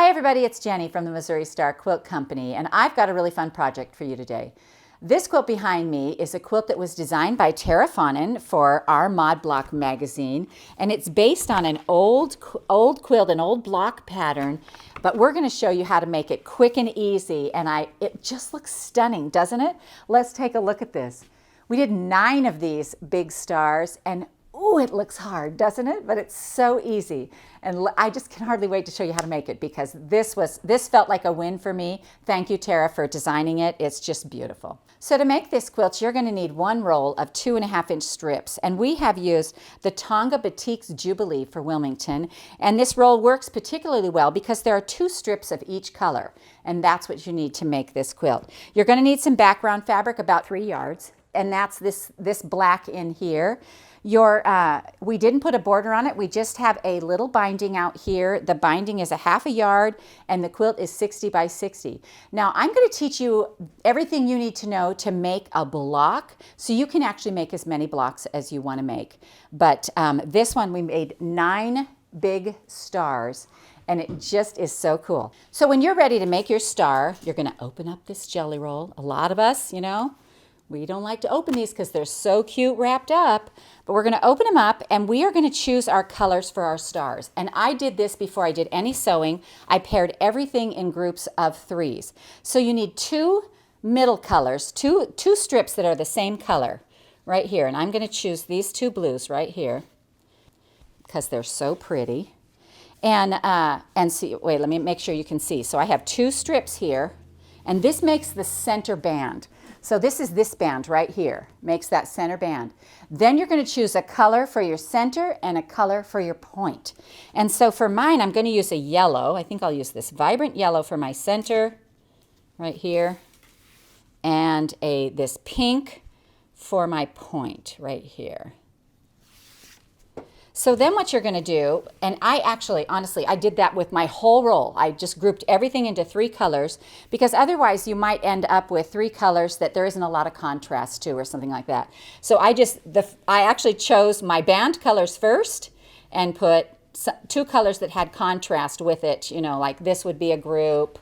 everybody, it's Jenny from the Missouri Star Quilt Company, and I've got a really fun project for you today. This quilt behind me is a quilt that was designed by Tara Faughnan for our ModBLOCK magazine, and it's based on an old quilt, an old block pattern, but we're going to show you how to make it quick and easy, and it just looks stunning, doesn't it? Let's take a look at this. We did 9 of these big stars, and ooh, it looks hard, doesn't it? But it's so easy. And I just can hardly wait to show you how to make it because this felt like a win for me. Thank you, Tara, for designing it. It's just beautiful. So to make this quilt, you're going to need 1 roll of 2.5-inch strips. And we have used the Tonga Batiks Jubilee for Wilmington. And this roll works particularly well because there are 2 strips of each color. And that's what you need to make this quilt. You're going to need some background fabric, about 3 yards. And that's this black in here. We didn't put a border on it. We just have a little binding out here. The binding is a 1/2 yard and the quilt is 60 by 60. Now I'm going to teach you everything you need to know to make a block so you can actually make as many blocks as you want to make. But this one we made 9 big stars and it just is so cool. So when you're ready to make your star, you're going to open up this jelly roll. A lot of us, you know, we don't like to open these because they're so cute wrapped up, but we're going to open them up and we are going to choose our colors for our stars. And I did this before I did any sewing. I paired everything in groups of 3s. So you need 2 middle colors, two strips that are the same color right here. And I'm going to choose these 2 blues right here because they're so pretty. And see, wait, let me make sure you can see. So I have 2 strips here and this makes the center band. So this is this band right here, makes that center band. Then you're going to choose a color for your center and a color for your point. And so for mine, I'm going to use a yellow. I think I'll use this vibrant yellow for my center right here. And this pink for my point right here. So then what you're going to do, and I actually, honestly, I did that with my whole roll. I just grouped everything into 3 colors because otherwise you might end up with 3 colors that there isn't a lot of contrast to or something like that. So I actually chose my band colors first and put 2 colors that had contrast with it, you know, like this would be a group,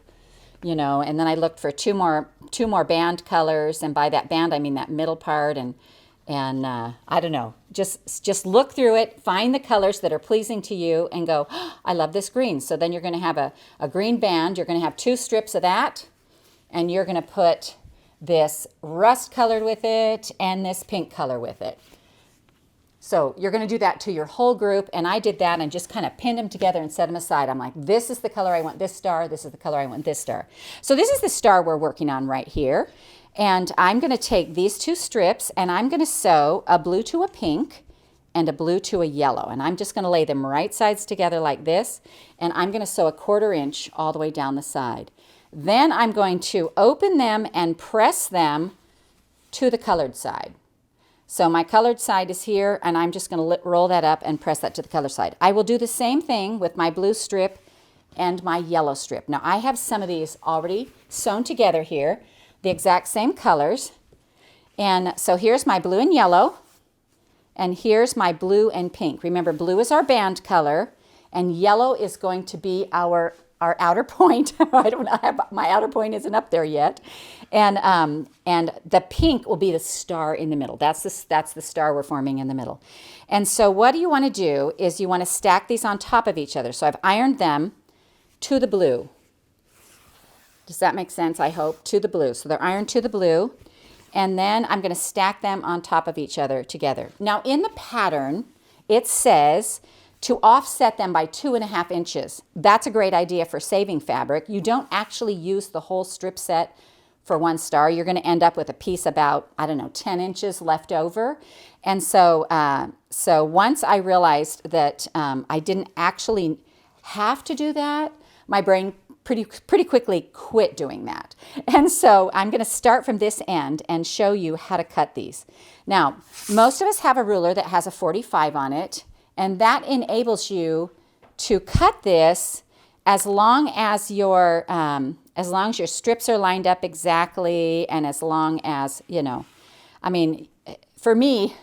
you know, and then I looked for 2 more band colors, and by that band I mean that middle part, and I don't know, just look through it, find the colors that are pleasing to you and go, oh, I love this green. So then you're going to have a green band. You're going to have 2 strips of that, and you're going to put this rust colored with it and this pink color with it. So you're going to do that to your whole group, and I did that and just kind of pinned them together and set them aside. I'm like, this is the color I want this star, this is the color I want this star. So this is the star we're working on right here. And I'm going to take these 2 strips and I'm going to sew a blue to a pink and a blue to a yellow. And I'm just going to lay them right sides together like this. And I'm going to sew a 1/4 inch all the way down the side. Then I'm going to open them and press them to the colored side. So my colored side is here and I'm just going to roll that up and press that to the color side. I will do the same thing with my blue strip and my yellow strip. Now I have some of these already sewn together here, the exact same colors. And so here's my blue and yellow, and here's my blue and pink. Remember, blue is our band color, and yellow is going to be our outer point. I don't know, my outer point isn't up there yet. And the pink will be the star in the middle. That's the star we're forming in the middle. And so what you want to do is you want to stack these on top of each other. So I've ironed them to the blue. Does that make sense? I hope. To the blue. So they're ironed to the blue. And then I'm going to stack them on top of each other together. Now in the pattern, it says to offset them by 2.5 inches. That's a great idea for saving fabric. You don't actually use the whole strip set for 1 star. You're going to end up with a piece about, I don't know, 10 inches left over. And so, once I realized that I didn't actually have to do that, my brain pretty quickly quit doing that. And so I'm going to start from this end and show you how to cut these. Now, most of us have a ruler that has a 45 on it, and that enables you to cut this as long as your strips are lined up exactly, and as long as, you know, I mean, for me,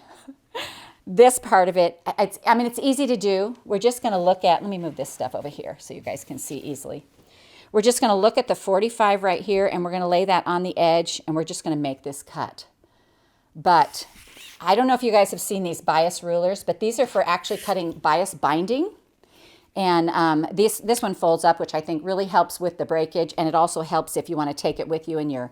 this part of it, it's easy to do. We're just going to look at, let me move this stuff over here so you guys can see easily. we're just going to look at the 45 right here, and we're going to lay that on the edge, and we're just going to make this cut. But I don't know if you guys have seen these bias rulers, but these are for actually cutting bias binding. And this one folds up, which I think really helps with the breakage, and it also helps if you want to take it with you in your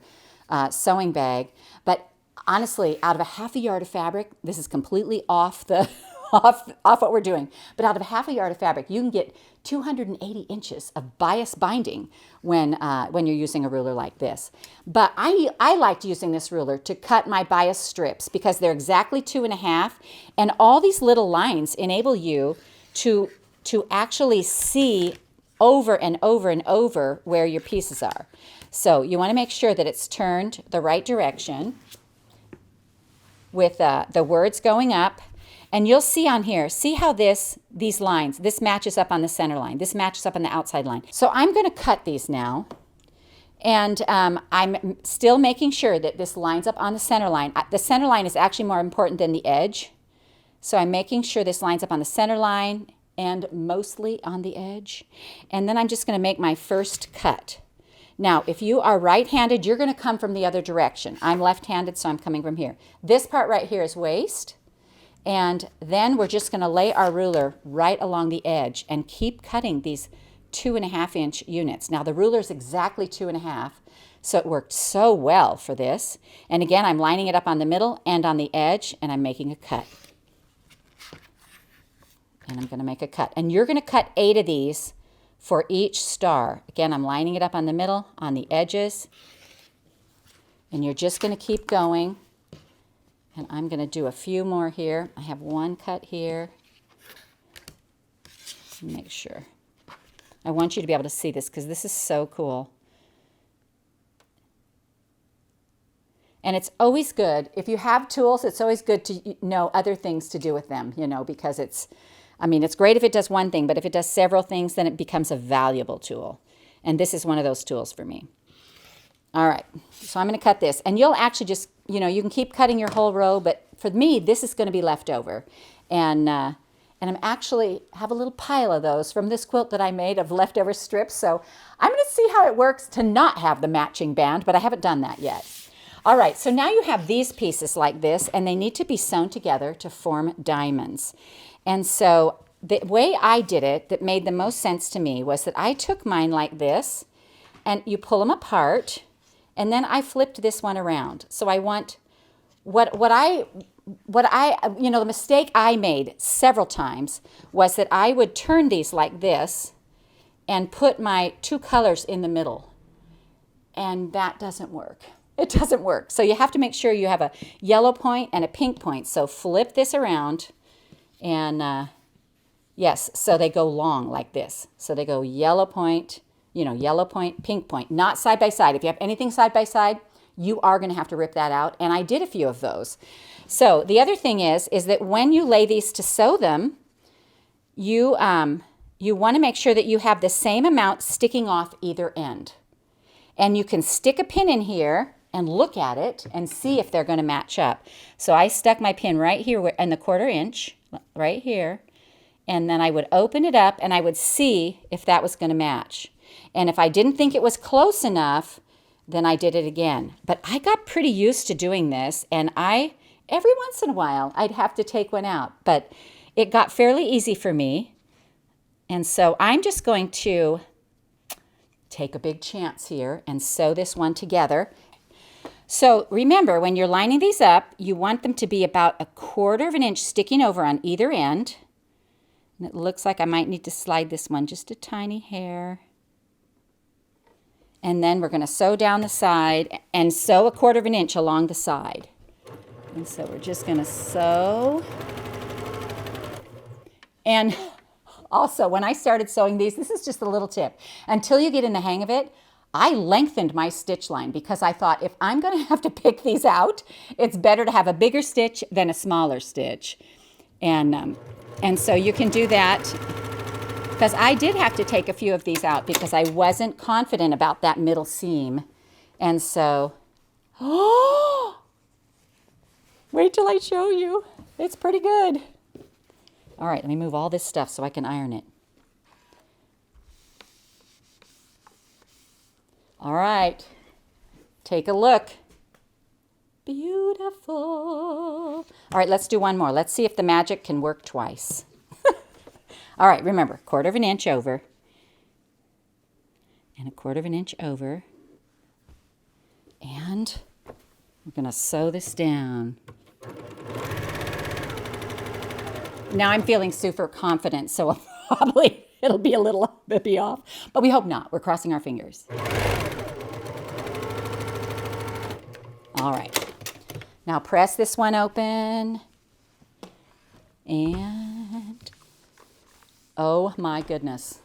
sewing bag. But honestly, out of a half a yard of fabric, this is completely off the off what we're doing. But out of a half a yard of fabric, you can get 280 inches of bias binding when you're using a ruler like this. But I liked using this ruler to cut my bias strips because they're exactly 2.5, and all these little lines enable you to actually see over and over and over where your pieces are. So you want to make sure that it's turned the right direction with the words going up. And you'll see on here, see how these lines, this matches up on the center line. This matches up on the outside line. So I'm going to cut these now. And I'm still making sure that this lines up on the center line. The center line is actually more important than the edge. So I'm making sure this lines up on the center line and mostly on the edge. And then I'm just going to make my first cut. Now, if you are right-handed, you're going to come from the other direction. I'm left-handed, so I'm coming from here. This part right here is waist. And then we're just going to lay our ruler right along the edge and keep cutting these 2.5-inch units. Now, the ruler is exactly 2.5, so it worked so well for this. And again, I'm lining it up on the middle and on the edge, and I'm making a cut. And I'm going to make a cut. And you're going to cut 8 of these for each star. Again, I'm lining it up on the middle, on the edges, and you're just going to keep going. And I'm going to do a few more here. I have one cut here. Make sure. I want you to be able to see this because this is so cool. And it's always good. If you have tools, it's always good to know other things to do with them, you know, because it's great if it does one thing, but if it does several things, then it becomes a valuable tool. And this is one of those tools for me. All right, so I'm going to cut this. And you'll actually just, you know, you can keep cutting your whole row, but for me, this is going to be left over. And I'm actually have a little pile of those from this quilt that I made of leftover strips. So I'm going to see how it works to not have the matching band, but I haven't done that yet. All right, so now you have these pieces like this, and they need to be sewn together to form diamonds. And so the way I did it that made the most sense to me was that I took mine like this, and you pull them apart, and then I flipped this one around. So I want the mistake I made several times was that I would turn these like this and put my 2 colors in the middle. And that doesn't work. It doesn't work. So you have to make sure you have a yellow point and a pink point. So flip this around and yes, so they go long like this. So they go yellow point, yellow point, pink point, not side by side. If you have anything side by side, you are going to have to rip that out. And I did a few of those. So the other thing is that when you lay these to sew them, you want to make sure that you have the same amount sticking off either end. And you can stick a pin in here and look at it and see if they're going to match up. So I stuck my pin right here in the 1/4 inch, right here. And then I would open it up and I would see if that was going to match. And if I didn't think it was close enough, then I did it again. But I got pretty used to doing this, and every once in a while, I'd have to take one out. But it got fairly easy for me. And so I'm just going to take a big chance here and sew this one together. So remember, when you're lining these up, you want them to be about 1/4 inch sticking over on either end. And it looks like I might need to slide this one just a tiny hair. And then we're going to sew down the side and sew 1/4 inch along the side. And so we're just going to sew. And also, when I started sewing these, this is just a little tip. Until you get in the hang of it, I lengthened my stitch line because I thought if I'm going to have to pick these out, it's better to have a bigger stitch than a smaller stitch. And so you can do that, because I did have to take a few of these out because I wasn't confident about that middle seam. And so, wait till I show you. It's pretty good. All right, let me move all this stuff so I can iron it. All right, take a look. Beautiful. All right, let's do one more. Let's see if the magic can work twice. All right, remember, 1/4 of an inch over and 1/4 of an inch over. And we're going to sew this down. Now I'm feeling super confident, so probably it'll be a little bit off, but we hope not. We're crossing our fingers. All right. Now press this one open. And oh my goodness.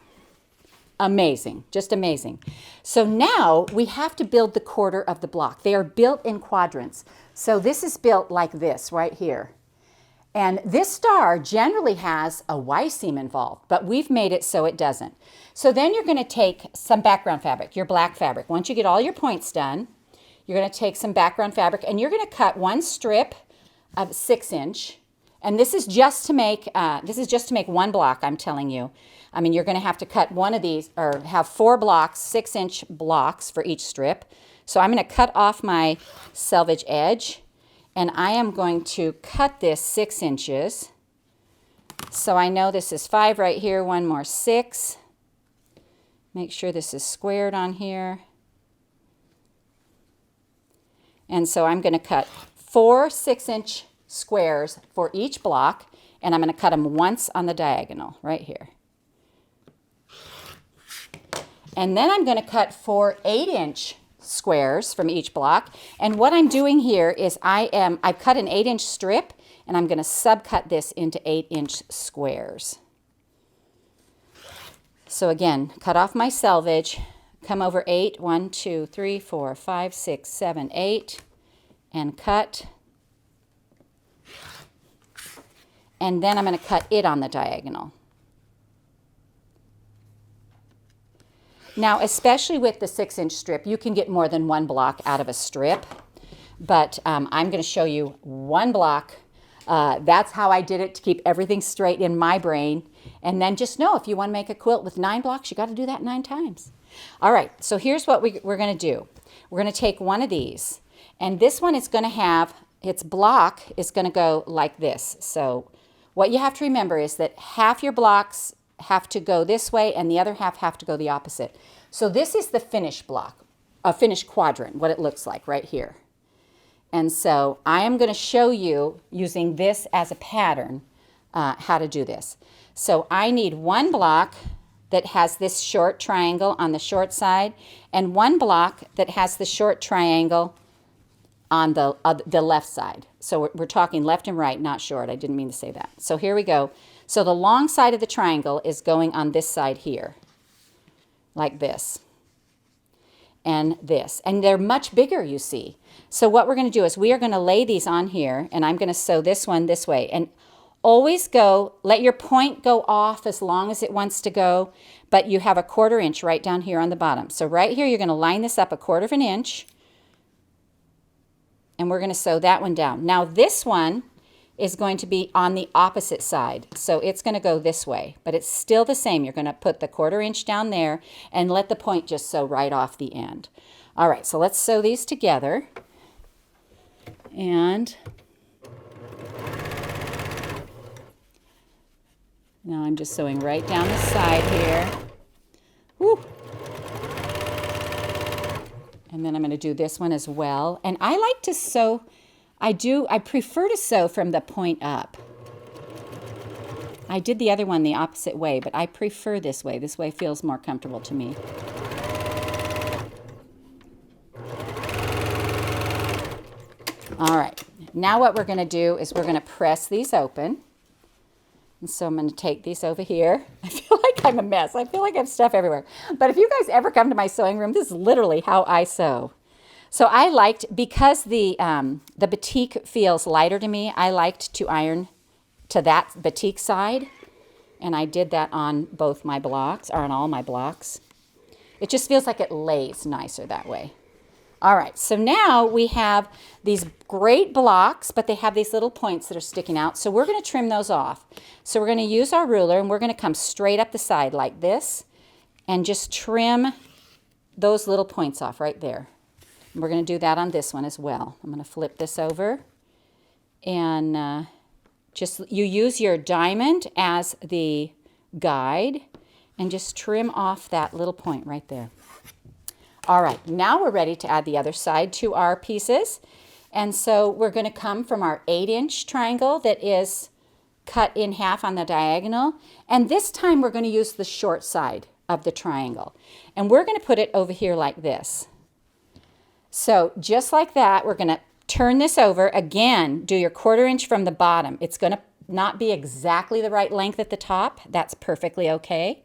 Amazing, just amazing. So now we have to build the quarter of the block. They are built in quadrants. So this is built like this right here. And this star generally has a Y seam involved, but we've made it so it doesn't. So then you're going to take some background fabric, your black fabric. Once you get all your points done, you're going to take some background fabric and you're going to cut one strip of 6-inch. And this is just to make one block, I'm telling you. I mean, you're going to have to cut one of these, or have 4 blocks, 6-inch blocks for each strip. So I'm going to cut off my selvage edge, and I am going to cut this 6 inches. So I know this is 5 right here, one more 6. Make sure this is squared on here. And so I'm going to cut 4 6-inch squares for each block, and I'm going to cut them once on the diagonal right here. And then I'm going to cut 4 8-inch squares from each block. And what I'm doing here is I've cut an 8-inch strip, and I'm going to subcut this into 8-inch squares. So again, cut off my selvage, come over 8, 1, 2, 3, 4, 5, 6, 7, 8, and cut. And then I'm going to cut it on the diagonal. Now, especially with the 6-inch strip, you can get more than one block out of a strip, but I'm going to show you one block. That's how I did it to keep everything straight in my brain. And then just know if you want to make a quilt with 9 blocks, you got to do that 9 times. All right, so here's what we're going to do. We're going to take one of these, and this one is going to have, its block is going to go like this. So what you have to remember is that half your blocks have to go this way and the other half have to go the opposite. So this is the finished block, a finished quadrant, what it looks like right here. And so I am going to show you using this as a pattern how to do this. So I need one block that has this short triangle on the short side and one block that has the short triangle on the left side. So we're talking left and right, not short. I didn't mean to say that. So here we go. So the long side of the triangle is going on this side here, like this, and this. And they're much bigger, you see. So what we're going to do is we are going to lay these on here, and I'm going to sew this one this way. And always let your point go off as long as it wants to go, but you have a 1/4 inch right down here on the bottom. So right here, you're going to line this up a 1/4 of an inch, and we're going to sew that one down. Now this one is going to be on the opposite side. So it's going to go this way, but it's still the same. You're going to put the 1/4 inch down there and let the point just sew right off the end. All right, so let's sew these together. And now I'm just sewing right down the side here. Woo. And then I'm going to do this one as well. And I like to sew, I prefer to sew from the point up. I did the other one the opposite way, but I prefer this way. This way feels more comfortable to me. All right, now what we're going to do is we're going to press these open. And so I'm going to take these over here. I feel like I'm a mess. I feel like I have stuff everywhere. But if you guys ever come to my sewing room, this is literally how I sew. So I liked, because the batik feels lighter to me, I liked to iron to that batik side. And I did that on both my blocks, or on all my blocks. It just feels like it lays nicer that way. All right, so now we have these great blocks, but they have these little points that are sticking out. So we're going to trim those off. So we're going to use our ruler, and we're going to come straight up the side like this and just trim those little points off right there. And we're going to do that on this one as well. I'm going to flip this over, and just you use your diamond as the guide and just trim off that little point right there. All right, now we're ready to add the other side to our pieces. And so we're going to come from our 8-inch triangle that is cut in half on the diagonal. And this time we're going to use the short side of the triangle. And we're going to put it over here like this. So just like that, we're going to turn this over. Again, do your 1/4 inch from the bottom. It's going to not be exactly the right length at the top. That's perfectly okay.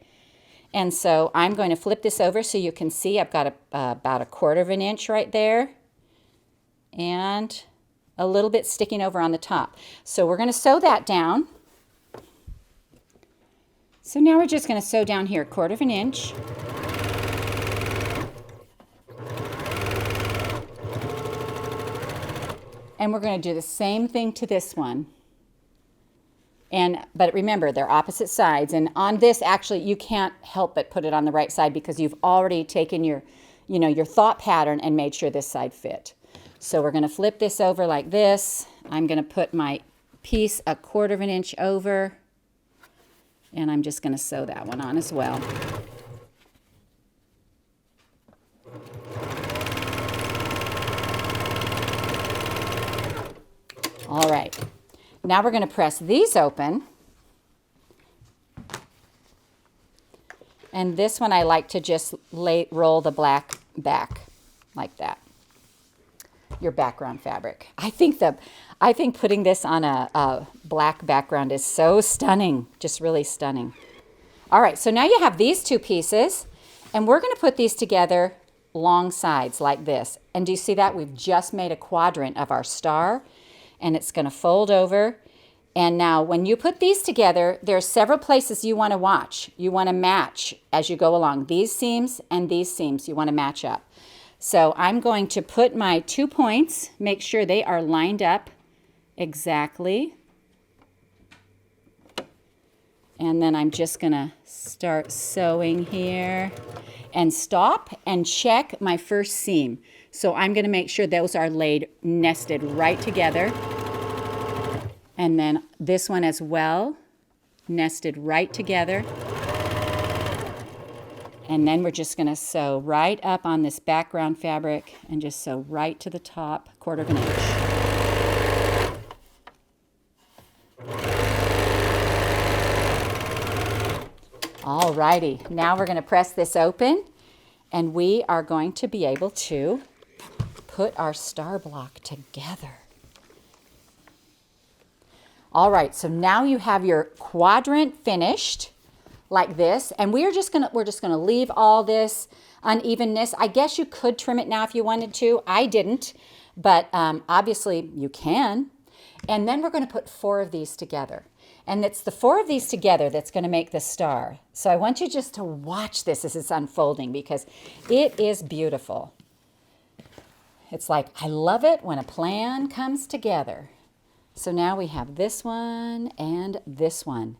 And so I'm going to flip this over so you can see I've got about a 1/4 inch right there. And a little bit sticking over on the top. So we're going to sew that down. So now we're just going to sew down here 1/4 inch. And we're going to do the same thing to this one. But remember, they're opposite sides. And on this, actually, you can't help but put it on the right side because you've already taken your thought pattern and made sure this side fit. So we're going to flip this over like this. I'm going to put my piece a 1/4 inch over, and I'm just going to sew that one on as well. All right, now we're going to press these open. And this one I like to just roll the black back like that. Your background fabric. I think putting this on a black background is so stunning, just really stunning. All right, so now you have these two pieces, and we're going to put these together long sides like this. And do you see that? We've just made a quadrant of our star, and it's going to fold over. And now when you put these together, there are several places you want to watch. You want to match as you go along. These seams and these seams you want to match up. So I'm going to put my 2 points, make sure they are lined up exactly. And then I'm just going to start sewing here and stop and check my first seam. So I'm going to make sure those are laid nested right together. And then this one as well, nested right together. And then we're just going to sew right up on this background fabric and just sew right to the top, 1/4 inch. All righty, now we're going to press this open, and we are going to be able to put our star block together. All right, so now you have your quadrant finished like this, and we're just gonna leave all this unevenness. I guess you could trim it now if you wanted to. I didn't, but obviously you can. And then we're going to put 4 of these together. And it's the 4 of these together that's going to make the star. So I want you just to watch this as it's unfolding because it is beautiful. It's like, I love it when a plan comes together. So now we have this one and this one.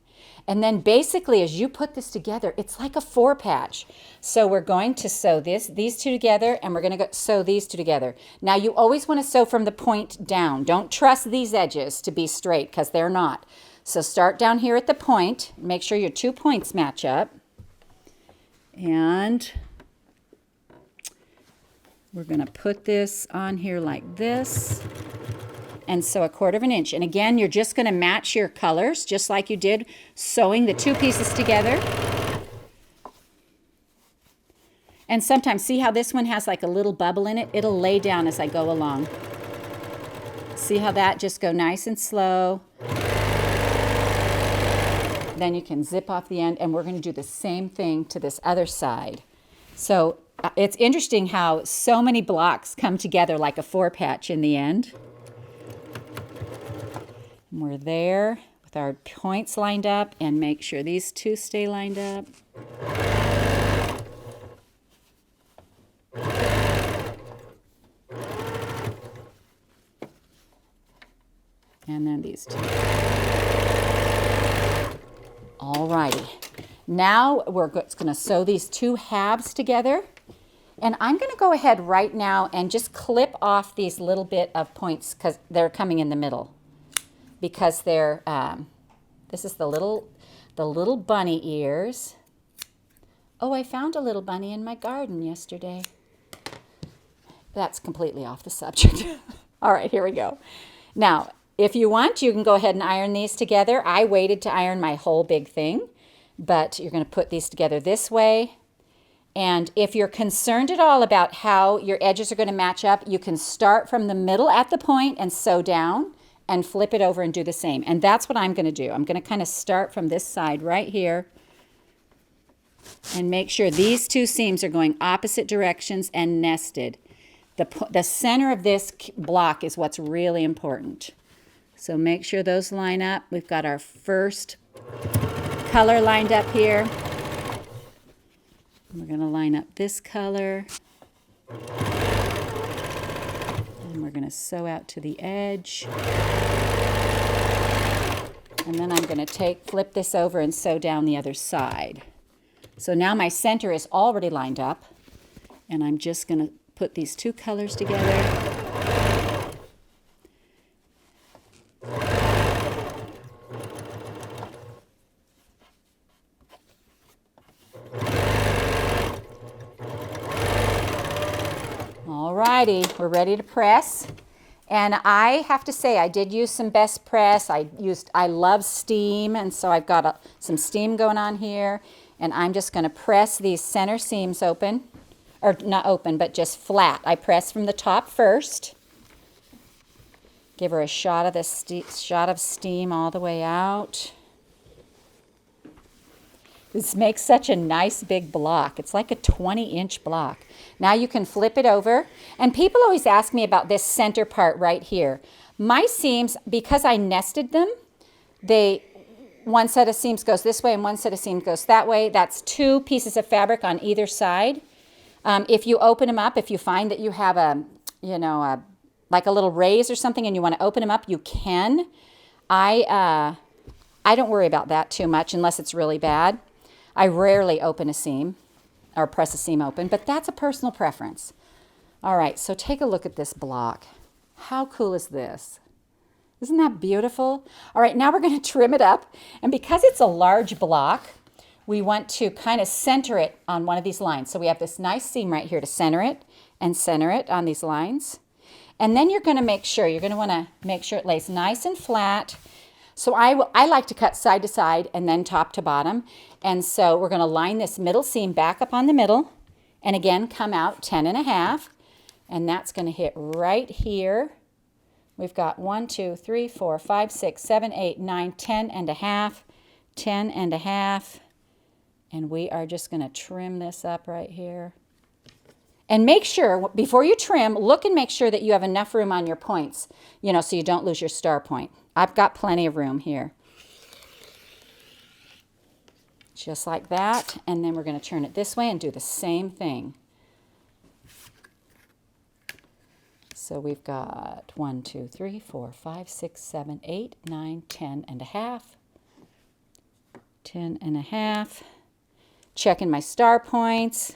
And then basically as you put this together, it's like a 4 patch. So we're going to sew these two together, and we're going to sew these two together. Now you always want to sew from the point down. Don't trust these edges to be straight because they're not. So start down here at the point. Make sure your 2 points match up. And we're going to put this on here like this. And sew a 1/4 inch. And again, you're just going to match your colors just like you did sewing the 2 pieces together. And sometimes, see how this one has like a little bubble in it? It'll lay down as I go along. See how that just go nice and slow. Then you can zip off the end, and we're going to do the same thing to this other side. So it's interesting how so many blocks come together like a 4 patch in the end. And we're there with our points lined up, and make sure these 2 stay lined up. And then these 2. All righty. Now we're going to sew these 2 halves together. And I'm going to go ahead right now and just clip off these little bit of points because they're coming in the middle. Because they're, this is the little bunny ears. Oh, I found a little bunny in my garden yesterday. That's completely off the subject. All right, here we go. Now, if you want, you can go ahead and iron these together. I waited to iron my whole big thing, but you're going to put these together this way. And if you're concerned at all about how your edges are going to match up, you can start from the middle at the point and sew down and flip it over and do the same. And that's what I'm going to do. I'm going to kind of start from this side right here and make sure these two seams are going opposite directions and nested. The center of this block is what's really important. So make sure those line up. We've got our first color lined up here. We're going to line up this color. And we're going to sew out to the edge. And then I'm going to flip this over and sew down the other side. So now my center is already lined up. And I'm just going to put these two colors together. Alrighty, we're ready to press. And I have to say, I did use some best press. I love steam, and so I've got some steam going on here. And I'm just going to press these center seams open. Or not open, but just flat. I press from the top first. Give her a shot of steam all the way out. This makes such a nice big block. It's like a 20-inch block. Now you can flip it over. And people always ask me about this center part right here. My seams, because I nested them, one set of seams goes this way and one set of seams goes that way. That's two pieces of fabric on either side. If you open them up, if you find that you have like a little raise or something and you want to open them up, you can. I don't worry about that too much unless it's really bad. I rarely open a seam or press a seam open, but that's a personal preference. All right, so take a look at this block. How cool is this? Isn't that beautiful? All right, now we're going to trim it up. And because it's a large block, we want to kind of center it on one of these lines. So we have this nice seam right here to center it on these lines. And then you're going to want to make sure it lays nice and flat. So I like to cut side to side and then top to bottom. And so we're going to line this middle seam back up on the middle and again come out 10.5. And that's going to hit right here. We've got 1, 2, 3, 4, 5, 6, 7, 8, 9, 10.5, 10.5. And we are just going to trim this up right here. And make sure, before you trim, look and make sure that you have enough room on your points, so you don't lose your star point. I've got plenty of room here. Just like that. And then we're going to turn it this way and do the same thing. So we've got 1, 2, 3, 4, 5, 6, 7, 8, 9, 10.5. 10.5. Checking my star points.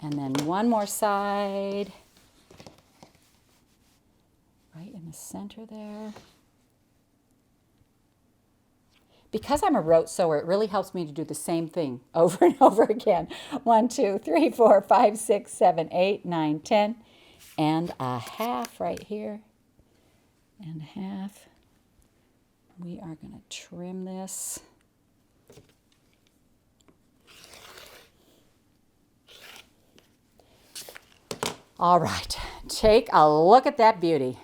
And then one more side. Right in the center there. Because I'm a rote sewer, it really helps me to do the same thing over and over again. 1, 2, 3, 4, 5, 6, 7, 8, 9, 10.5 right here. And a half. We are going to trim this. All right, take a look at that beauty.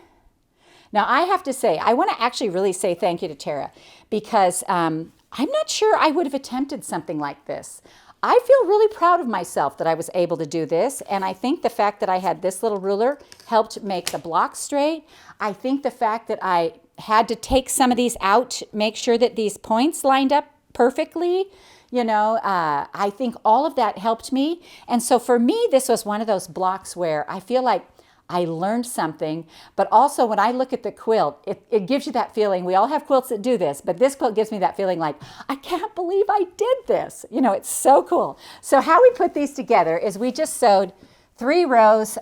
Now I have to say, I want to actually really say thank you to Tara because I'm not sure I would have attempted something like this. I feel really proud of myself that I was able to do this, and I think the fact that I had this little ruler helped make the block straight. I think the fact that I had to take some of these out, make sure that these points lined up perfectly, I think all of that helped me. And so for me, this was one of those blocks where I feel like I learned something, but also when I look at the quilt, it gives you that feeling. We all have quilts that do this, but this quilt gives me that feeling like, I can't believe I did this. You know, it's so cool. So how we put these together is we just sewed 3 rows,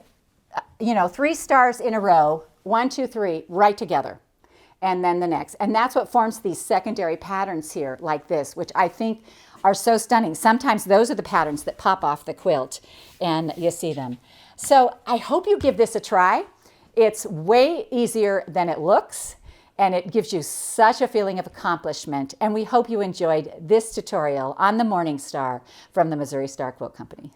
3 stars in a row, 1, 2, 3, right together. And then the next. And that's what forms these secondary patterns here like this, which I think are so stunning. Sometimes those are the patterns that pop off the quilt and you see them. So I hope you give this a try. It's way easier than it looks, and it gives you such a feeling of accomplishment. And we hope you enjoyed this tutorial on the Morning Star from the Missouri Star Quilt Company.